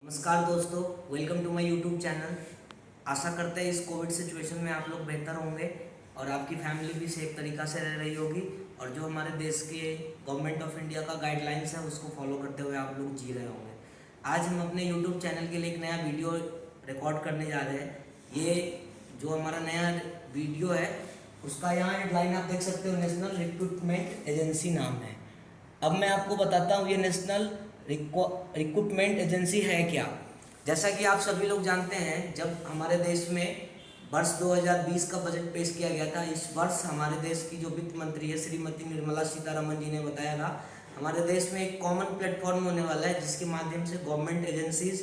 नमस्कार दोस्तों, welcome to my YouTube channel. आशा करते हैं इस कोविड सिचुएशन में आप लोग बेहतर होंगे और आपकी फैमिली भी सेफ तरीक़ा से रह रही होगी और जो हमारे देश के गवर्नमेंट ऑफ इंडिया का गाइडलाइंस है उसको फॉलो करते हुए आप लोग जी रहे होंगे। आज हम अपने यूट्यूब चैनल के लिए एक नया वीडियो रिकॉर्ड करने जा रहे हैं। ये जो हमारा नया वीडियो है उसका यहाँ हेडलाइन आप देख सकते हो, नेशनल रिक्रूटमेंट एजेंसी नाम है। अब मैं आपको बताता हूँ ये नेशनल रिक्रूटमेंट एजेंसी है क्या। जैसा कि आप सभी लोग जानते हैं, जब हमारे देश में वर्ष 2020 का बजट पेश किया गया था, इस वर्ष हमारे देश की जो वित्त मंत्री है श्रीमती निर्मला सीतारमण जी ने बताया था हमारे देश में एक कॉमन प्लेटफॉर्म होने वाला है जिसके माध्यम से गवर्नमेंट एजेंसीज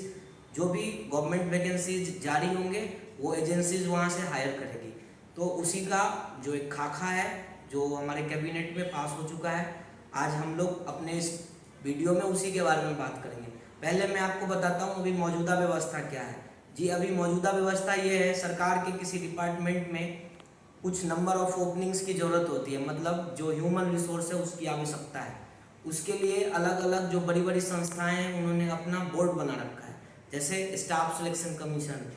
जो भी गवर्नमेंट वैकेंसीज जारी होंगे वो एजेंसीज वहाँ से हायर करेगी। तो उसी का जो एक खाका है जो हमारे कैबिनेट में पास हो चुका है, आज हम लोग अपने इस वीडियो में उसी के बारे में बात करेंगे। पहले मैं आपको बताता हूँ अभी मौजूदा व्यवस्था क्या है। जी, अभी मौजूदा व्यवस्था ये है, सरकार के किसी डिपार्टमेंट में कुछ नंबर ऑफ ओपनिंग्स की ज़रूरत होती है, मतलब जो ह्यूमन रिसोर्स है उसकी आवश्यकता है। उसके लिए अलग अलग जो बड़ी बड़ी संस्थाएं हैं उन्होंने अपना बोर्ड बना रखा है, जैसे स्टाफ सिलेक्शन कमीशन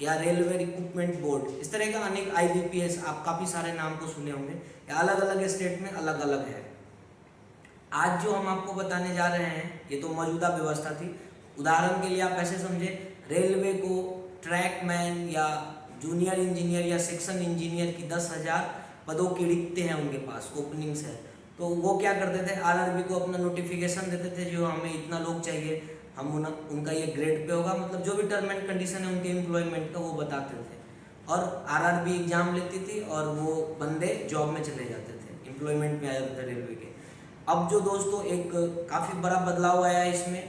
या रेलवे रिक्रूटमेंट बोर्ड। इस तरह का अनेक IBPS आप काफ़ी सारे नाम को सुने होंगे, या अलग अलग स्टेट में अलग अलग है। आज जो हम आपको बताने जा रहे हैं ये तो मौजूदा व्यवस्था थी। उदाहरण के लिए आप ऐसे समझे, रेलवे को ट्रैकमैन या जूनियर इंजीनियर या सेक्शन इंजीनियर की 10,000 पदों की रिक्ति हैं, उनके पास ओपनिंग्स है। तो वो क्या करते थे, RRB को अपना नोटिफिकेशन देते थे जो हमें इतना लोग चाहिए, हम उनका ये ग्रेड पे होगा, मतलब जो भी टर्म एंड कंडीशन है उनके एम्प्लॉयमेंट का वो बताते थे। और RRB एग्जाम लेती थी और वो बंदे जॉब में चले जाते थे, एम्प्लॉयमेंट में आ जाते थे रेलवे के। अब जो दोस्तों एक काफ़ी बड़ा बदलाव आया है इसमें,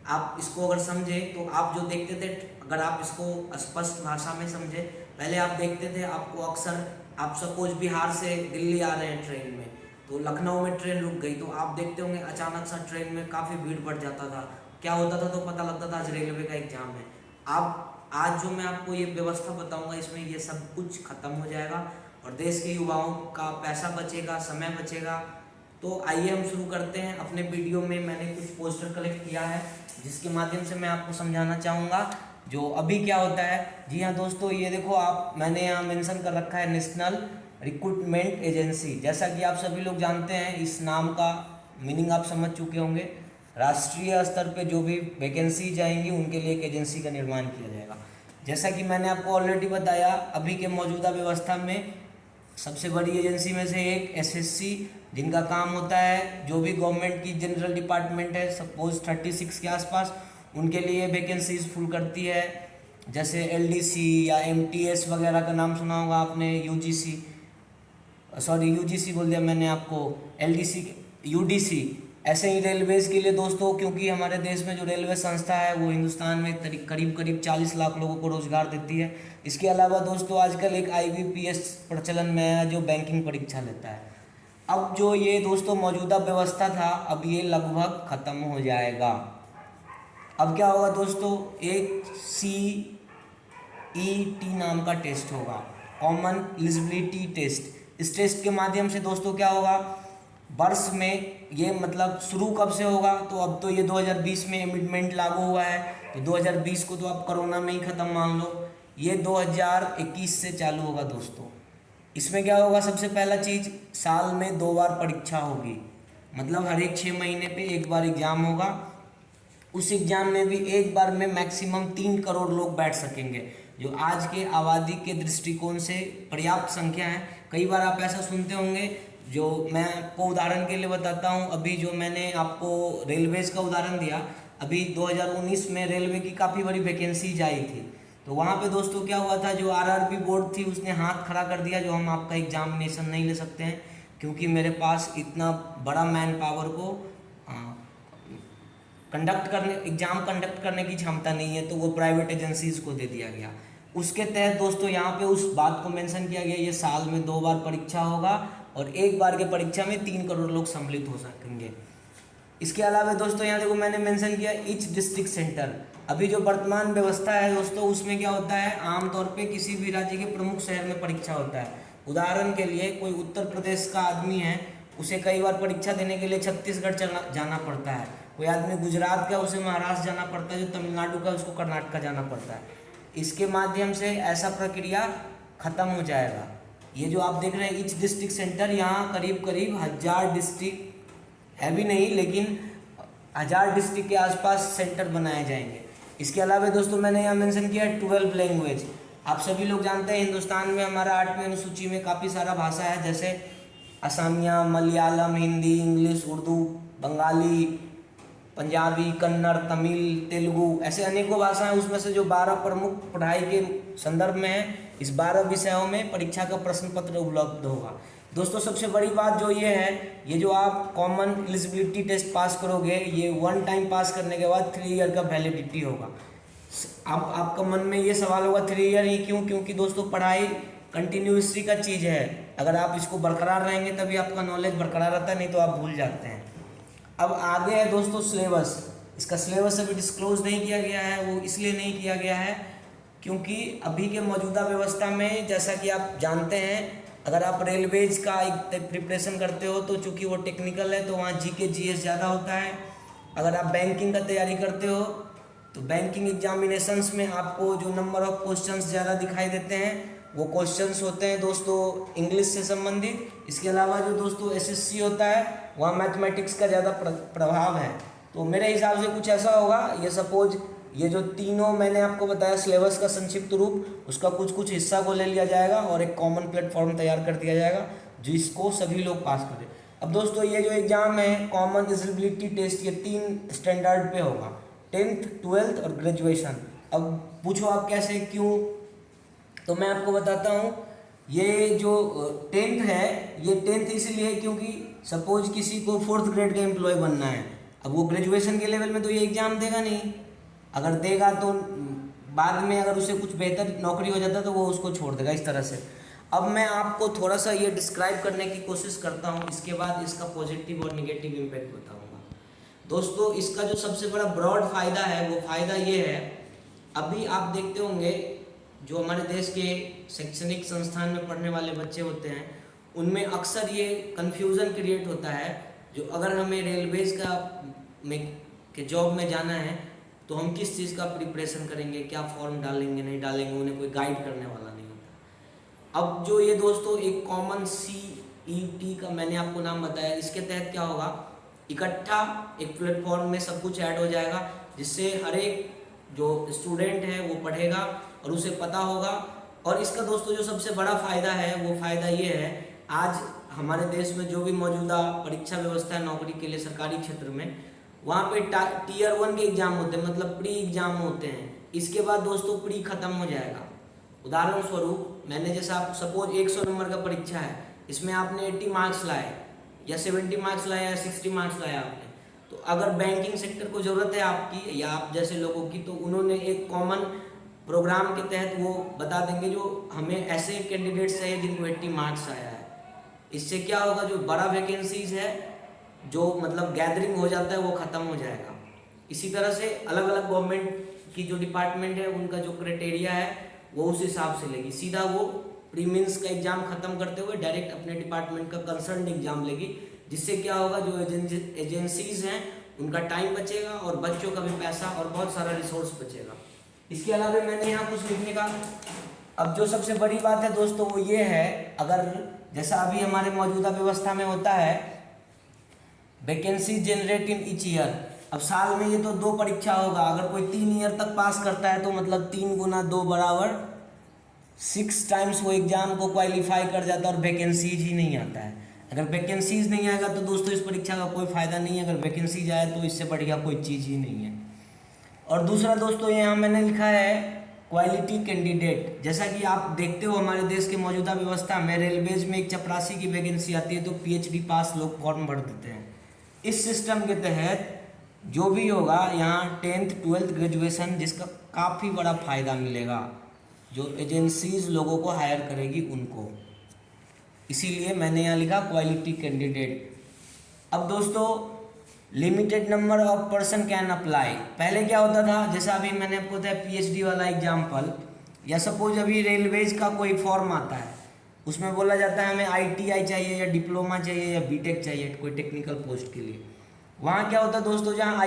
आप इसको अगर समझे तो आप जो देखते थे, अगर आप इसको स्पष्ट भाषा में समझे, पहले आप देखते थे आपको अक्सर, आप सपोज बिहार से दिल्ली आ रहे हैं ट्रेन में, तो लखनऊ में ट्रेन रुक गई तो आप देखते होंगे अचानक सा ट्रेन में काफ़ी भीड़ बढ़ जाता था। क्या होता था तो पता लगता था आज रेलवे का एग्जाम है। अब आज जो मैं आपको ये व्यवस्था बताऊंगा इसमें ये सब कुछ खत्म हो जाएगा और देश के युवाओं का पैसा बचेगा, समय बचेगा। तो आइए हम शुरू करते हैं। अपने वीडियो में मैंने कुछ पोस्टर कलेक्ट किया है जिसके माध्यम से मैं आपको समझाना चाहूँगा जो अभी क्या होता है। जी हाँ दोस्तों, ये देखो आप, मैंने यहाँ मेंशन कर रखा है नेशनल रिक्रूटमेंट एजेंसी। जैसा कि आप सभी लोग जानते हैं, इस नाम का मीनिंग आप समझ चुके होंगे। राष्ट्रीय स्तर पे जो भी वैकेंसी जाएंगी उनके लिए एक एजेंसी का निर्माण किया जाएगा। जैसा कि मैंने आपको ऑलरेडी बताया, अभी के मौजूदा व्यवस्था में सबसे बड़ी एजेंसी में से एक SSC, जिनका काम होता है जो भी गवर्नमेंट की जनरल डिपार्टमेंट है, सपोज 36 के आसपास, उनके लिए वैकेंसीज फुल करती है। जैसे LDC या MTS वगैरह का नाम सुना होगा आपने, UGC बोल दिया मैंने आपको, LDC, UDC। ऐसे ही रेलवेज के लिए दोस्तों, क्योंकि हमारे देश में जो रेलवे संस्था है वो हिंदुस्तान में करीब करीब 40 लाख लोगों को रोजगार देती है। इसके अलावा दोस्तों आजकल एक IBPS प्रचलन में है जो बैंकिंग परीक्षा लेता है। अब जो ये दोस्तों मौजूदा व्यवस्था था, अब ये लगभग ख़त्म हो जाएगा। अब क्या होगा दोस्तों, एक CET नाम का टेस्ट होगा, कॉमन एलिजिबिलिटी टेस्ट। इस टेस्ट के माध्यम से दोस्तों क्या होगा, वर्ष में ये मतलब शुरू कब से होगा, तो अब तो ये 2020 में अमेंडमेंट लागू हुआ है, तो 2020 को तो अब कोरोना में ही ख़त्म मान लो, ये 2021 से चालू होगा दोस्तों। इसमें क्या होगा, सबसे पहला चीज़, साल में 2 बार परीक्षा होगी, मतलब हर एक 6 महीने पे एक बार एग्ज़ाम होगा। उस एग्ज़ाम में भी एक बार में मैक्सिमम 3 करोड़ लोग बैठ सकेंगे, जो आज के आबादी के दृष्टिकोण से पर्याप्त संख्या है। कई बार आप ऐसा सुनते होंगे, जो मैं आपको उदाहरण के लिए बताता हूँ, अभी जो मैंने आपको रेलवेज़ का उदाहरण दिया, अभी 2019 में रेलवे की काफ़ी बड़ी वैकेंसीज आई थी, तो वहाँ पे दोस्तों क्या हुआ था, जो RRB बोर्ड थी उसने हाथ खड़ा कर दिया, जो हम आपका एग्जामिनेशन नहीं ले सकते हैं क्योंकि मेरे पास इतना बड़ा मैन पावर को एग्ज़ाम कंडक्ट करने की क्षमता नहीं है, तो वो प्राइवेट एजेंसीज़ को दे दिया गया। उसके तहत दोस्तों यहाँ पे उस बात को मेंशन किया गया, ये साल में 2 बार परीक्षा होगा और एक बार के परीक्षा में 3 करोड़ लोग सम्मिलित हो सकेंगे। इसके अलावा दोस्तों यहाँ देखो मैंने मेंशन किया ईच डिस्ट्रिक्ट सेंटर। अभी जो वर्तमान व्यवस्था है दोस्तों, उसमें क्या होता है, आमतौर पे किसी भी राज्य के प्रमुख शहर में परीक्षा होता है। उदाहरण के लिए कोई उत्तर प्रदेश का आदमी है, उसे कई बार परीक्षा देने के लिए छत्तीसगढ़ जाना पड़ता है। कोई आदमी गुजरात का, उसे महाराष्ट्र जाना पड़ता है। जो तमिलनाडु का, उसको कर्नाटक जाना पड़ता है। इसके माध्यम से ऐसा प्रक्रिया खत्म हो जाएगा। ये जो आप देख रहे हैं ईच डिस्ट्रिक्ट सेंटर, यहाँ करीब करीब 1000 डिस्ट्रिक्ट है भी नहीं, लेकिन 1000 डिस्ट्रिक्ट के आसपास सेंटर बनाए जाएंगे। इसके अलावा दोस्तों मैंने यहाँ मेंशन किया है 12 लैंग्वेज। आप सभी लोग जानते हैं हिंदुस्तान में हमारा 8वीं अनुसूची में काफ़ी सारा भाषा है, जैसे असमिया, मलयालम, हिंदी, इंग्लिश, उर्दू, बंगाली, पंजाबी, कन्नड़, तमिल, तेलुगु, ऐसे अनेकों भाषाएं। उसमें से जो 12 प्रमुख पढ़ाई के संदर्भ में है, इस 12 विषयों में परीक्षा का प्रश्न पत्र उपलब्ध होगा। दोस्तों सबसे बड़ी बात जो ये है, ये जो आप कॉमन एलिजिबिलिटी टेस्ट पास करोगे, ये 1 टाइम पास करने के बाद 3 ईयर का वैलिडिटी होगा। अब आपका मन में ये सवाल होगा 3 ईयर ही क्यों? क्योंकि दोस्तों पढ़ाई कंटिन्यूसली का चीज़ है। अगर आप इसको बरकरार रहेंगे तभी आपका नॉलेज बरकरार रहता है, नहीं तो आप भूल जाते हैं। अब आगे है दोस्तों सिलेबस। इसका सिलेबस अभी डिस्क्लोज नहीं किया गया है। वो इसलिए नहीं किया गया है क्योंकि अभी के मौजूदा व्यवस्था में, जैसा कि आप जानते हैं, अगर आप रेलवेज का एक प्रिपरेशन करते हो तो चूँकि वो टेक्निकल है तो वहाँ जीके जीएस ज़्यादा होता है। अगर आप बैंकिंग का तैयारी करते हो तो बैंकिंग एग्जामिनेशंस में आपको जो नंबर ऑफ क्वेश्चंस ज़्यादा दिखाई देते हैं वो क्वेश्चंस होते हैं दोस्तों इंग्लिश से संबंधित। इसके अलावा जो दोस्तों एसएससी होता है वहाँ मैथमेटिक्स का ज़्यादा प्रभाव है। तो मेरे हिसाब से कुछ ऐसा होगा, ये सपोज ये जो तीनों मैंने आपको बताया सिलेबस का संक्षिप्त रूप, उसका कुछ कुछ हिस्सा को ले लिया जाएगा और एक कॉमन प्लेटफॉर्म तैयार कर दिया जाएगा जिसको सभी लोग पास करें। अब दोस्तों ये जो एग्ज़ाम है कॉमन एलिजिबिलिटी टेस्ट, ये 3 स्टैंडर्ड पे होगा, 10th, 12th और ग्रेजुएशन। अब पूछो आप कैसे, क्यों? तो मैं आपको बताता हूँ। ये जो 10th है, ये 10th इसलिए क्योंकि सपोज किसी को 4th ग्रेड का एम्प्लॉय बनना है। अब वो ग्रेजुएशन के लेवल में तो ये एग्ज़ाम देगा नहीं। अगर देगा तो बाद में अगर उसे कुछ बेहतर नौकरी हो जाता तो वो उसको छोड़ देगा, इस तरह से। अब मैं आपको थोड़ा सा ये डिस्क्राइब करने की कोशिश करता हूँ, इसके बाद इसका पॉजिटिव और निगेटिव इम्पैक्ट बताऊँगा। दोस्तों इसका जो सबसे बड़ा ब्रॉड फायदा है वो फायदा ये है, अभी आप देखते होंगे जो हमारे देश के शैक्षणिक संस्थान में पढ़ने वाले बच्चे होते हैं उनमें अक्सर ये कन्फ्यूज़न क्रिएट होता है, जो अगर हमें रेलवेज का के जॉब में जाना है तो हम किस चीज़ का प्रिपरेशन करेंगे, क्या फॉर्म डालेंगे नहीं डालेंगे, उन्हें कोई गाइड करने वाला नहीं होता। अब जो ये दोस्तों एक कॉमन CET का मैंने आपको नाम बताया, इसके तहत क्या होगा, इकट्ठा एक प्लेटफॉर्म में सब कुछ ऐड हो जाएगा जिससे हर एक जो स्टूडेंट है वो पढ़ेगा और उसे पता होगा। और इसका दोस्तों जो सबसे बड़ा फ़ायदा है वो फ़ायदा ये है, आज हमारे देश में जो भी मौजूदा परीक्षा व्यवस्था है नौकरी के लिए सरकारी क्षेत्र में, वहाँ पे Tier 1 के एग्ज़ाम होते हैं, मतलब प्री एग्ज़ाम होते हैं। इसके बाद दोस्तों प्री खत्म हो जाएगा। उदाहरण स्वरूप मैंने जैसा आप सपोज 100 नंबर का परीक्षा है, इसमें आपने 80 मार्क्स लाए या 70 मार्क्स लाए या 60 मार्क्स लाया आपने, तो अगर बैंकिंग सेक्टर को ज़रूरत है आपकी या आप जैसे लोगों की, तो उन्होंने एक कॉमन प्रोग्राम के तहत वो बता देंगे जो हमें ऐसे कैंडिडेट्स चाहिए जिनको 80 मार्क्स आया है। इससे क्या होगा, जो बड़ा वैकेंसीज है जो मतलब गैदरिंग हो जाता है वो ख़त्म हो जाएगा। इसी तरह से अलग अलग गवर्नमेंट की जो डिपार्टमेंट है उनका जो क्राइटेरिया है वो उस हिसाब से लेगी। सीधा वो प्री मेंस का एग्ज़ाम ख़त्म करते हुए डायरेक्ट अपने डिपार्टमेंट का कंसर्न एग्ज़ाम लेगी, जिससे क्या होगा, जो एजेंसीज हैं उनका टाइम बचेगा और बच्चों का भी पैसा और बहुत सारा रिसोर्स बचेगा। इसके अलावा मैंने यहाँ कुछ लिखने का, अब जो सबसे बड़ी बात है दोस्तों वो ये है, अगर जैसा अभी हमारे मौजूदा व्यवस्था में होता है vacancy generate in each year, अब साल में ये तो 2 परीक्षा होगा। अगर कोई 3 ईयर तक पास करता है तो मतलब 3 गुना 2 बराबर 6 टाइम्स वो एग्ज़ाम को क्वालिफाई कर जाता है और वैकेंसीज ही नहीं आता है। अगर वैकेंसीज नहीं आएगा तो दोस्तों इस परीक्षा का कोई फ़ायदा नहीं है। अगर वैकेंसीज आए तो इससे बढ़िया कोई चीज़ ही नहीं है। और दूसरा दोस्तों यहाँ मैंने लिखा है क्वालिटी कैंडिडेट। जैसा कि आप देखते हो हमारे देश के मौजूदा व्यवस्था में रेलवेज में एक चपरासी की वैकेंसी आती है तो PhD पास लोग फॉर्म भर देते हैं। इस सिस्टम के तहत जो भी होगा यहाँ 10th 12th ग्रेजुएशन, जिसका काफ़ी बड़ा फ़ायदा मिलेगा जो एजेंसीज लोगों को हायर करेगी उनको, इसीलिए मैंने यहाँ लिखा क्वालिटी कैंडिडेट। अब दोस्तों limited number of person can apply. पहले क्या होता था, जैसा अभी मैंने आपको बताया PhD वाला एग्जाम्पल, या सपोज अभी रेलवेज का कोई फॉर्म आता है उसमें बोला जाता है हमें आईटीआई चाहिए या डिप्लोमा चाहिए या बीटेक चाहिए कोई टेक्निकल पोस्ट के लिए। वहाँ क्या होता है दोस्तों, जहाँ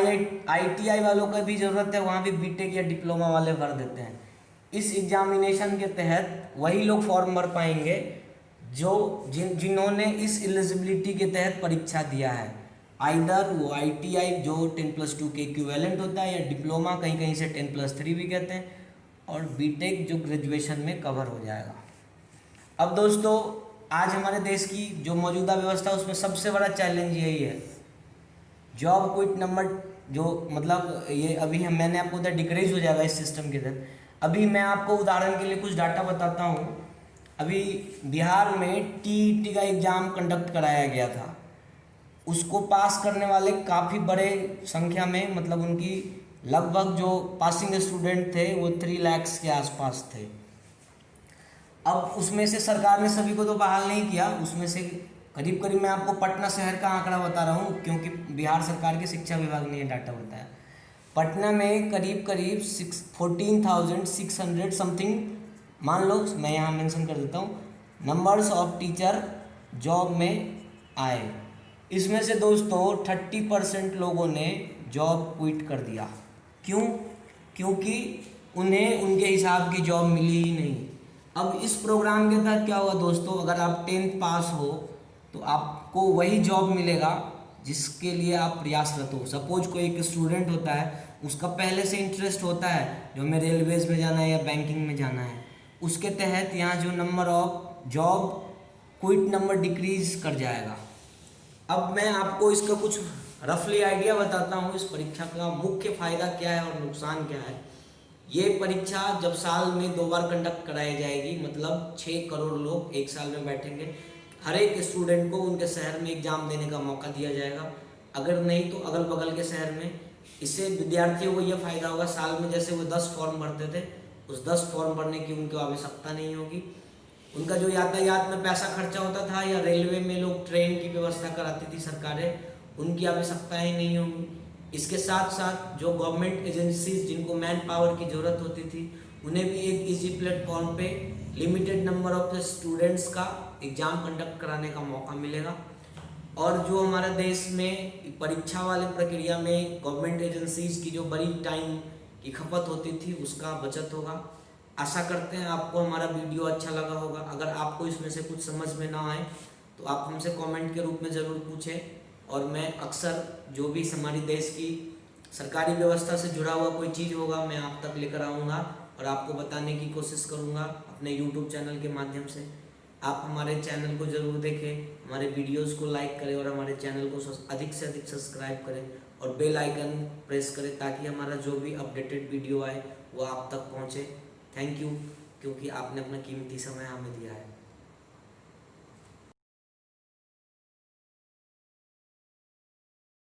आईटीआई वालों का भी ज़रूरत है वहाँ भी बीटेक या डिप्लोमा वाले भर देते हैं। इस एग्जामिनेशन के तहत वही लोग फॉर्म भर पाएंगे जो जिन्होंने इस एलिजिबिलिटी के तहत परीक्षा दिया है। आइदर वो आईटीआई जो 10+2 के इक्विवेलेंट होता है, या डिप्लोमा कहीं कहीं से 10+3 भी कहते हैं, और बीटेक जो ग्रेजुएशन में कवर हो जाएगा। अब दोस्तों आज हमारे देश की जो मौजूदा व्यवस्था है उसमें सबसे बड़ा चैलेंज यही है, जॉब क्विट नंबर जो मतलब ये अभी मैंने आपको बताया डिक्रीज हो जाएगा इस सिस्टम के तहत। अभी मैं आपको उदाहरण के लिए कुछ डाटा बताता हूँ। अभी बिहार में टीईटी का एग्ज़ाम कंडक्ट कराया गया था, उसको पास करने वाले काफ़ी बड़े संख्या में, मतलब उनकी लगभग जो पासिंग स्टूडेंट थे वो 3 लाख के आसपास थे। अब उसमें से सरकार ने सभी को तो बहाल नहीं किया, उसमें से करीब करीब मैं आपको पटना शहर का आंकड़ा बता रहा हूँ क्योंकि बिहार सरकार के शिक्षा विभाग ने ये डाटा बताया। पटना में करीब करीब 14,600 समथिंग, मान लो मैं यहाँ मेंशन कर देता हूँ, नंबर्स ऑफ टीचर जॉब में आए। इसमें से दोस्तों 30% लोगों ने जॉब क्विट कर दिया। क्यों? क्योंकि उन्हें उनके हिसाब की जॉब मिली ही नहीं। अब इस प्रोग्राम के तहत क्या हुआ दोस्तों, अगर आप 10th पास हो तो आपको वही जॉब मिलेगा जिसके लिए आप प्रयासरत हो। सपोज कोई एक स्टूडेंट होता है, उसका पहले से इंटरेस्ट होता है जो हमें रेलवेज में जाना है या बैंकिंग में जाना है, उसके तहत यहाँ जो number of job quit number decrease कर जाएगा। अब मैं आपको इसका कुछ रफली आइडिया बताता हूँ, इस परीक्षा का मुख्य फ़ायदा क्या है और नुकसान क्या है। ये परीक्षा जब साल में 2 बार कंडक्ट कराई जाएगी, मतलब 6 करोड़ लोग एक साल में बैठेंगे, हर एक स्टूडेंट को उनके शहर में एग्ज़ाम देने का मौका दिया जाएगा, अगर नहीं तो अगल बगल के शहर में। इससे विद्यार्थियों को यह फ़ायदा होगा, साल में जैसे वो 10 फॉर्म भरते थे, उस 10 फॉर्म भरने की उनको आवश्यकता नहीं होगी। उनका जो यातायात में पैसा खर्चा होता था या रेलवे में लोग ट्रेन की व्यवस्था कराती थी सरकारें, उनकी आवश्यकताएँ नहीं होंगी। इसके साथ साथ जो गवर्नमेंट एजेंसीज जिनको मैन पावर की ज़रूरत होती थी, उन्हें भी एक इजी प्लेटफॉर्म पे लिमिटेड नंबर ऑफ स्टूडेंट्स का एग्ज़ाम कंडक्ट कराने का मौका मिलेगा। और जो हमारे देश में परीक्षा वाले प्रक्रिया में गवर्नमेंट एजेंसीज की जो बड़ी टाइम की खपत होती थी उसका बचत होगा। आशा करते हैं आपको हमारा वीडियो अच्छा लगा होगा। अगर आपको इसमें से कुछ समझ में ना आए तो आप हमसे कमेंट के रूप में ज़रूर पूछें, और मैं अक्सर जो भी हमारी देश की सरकारी व्यवस्था से जुड़ा हुआ कोई चीज़ होगा मैं आप तक लेकर आऊँगा और आपको बताने की कोशिश करूँगा अपने यूट्यूब चैनल के माध्यम से। आप हमारे चैनल को ज़रूर देखें, हमारे वीडियोस को लाइक करें और हमारे चैनल को अधिक से अधिक सब्सक्राइब करें और बेल आइकन प्रेस करें ताकि हमारा जो भी अपडेटेड वीडियो आए वो आप तक पहुँचे। थैंक यू, क्योंकि आपने अपना कीमती समय हमें दिया है।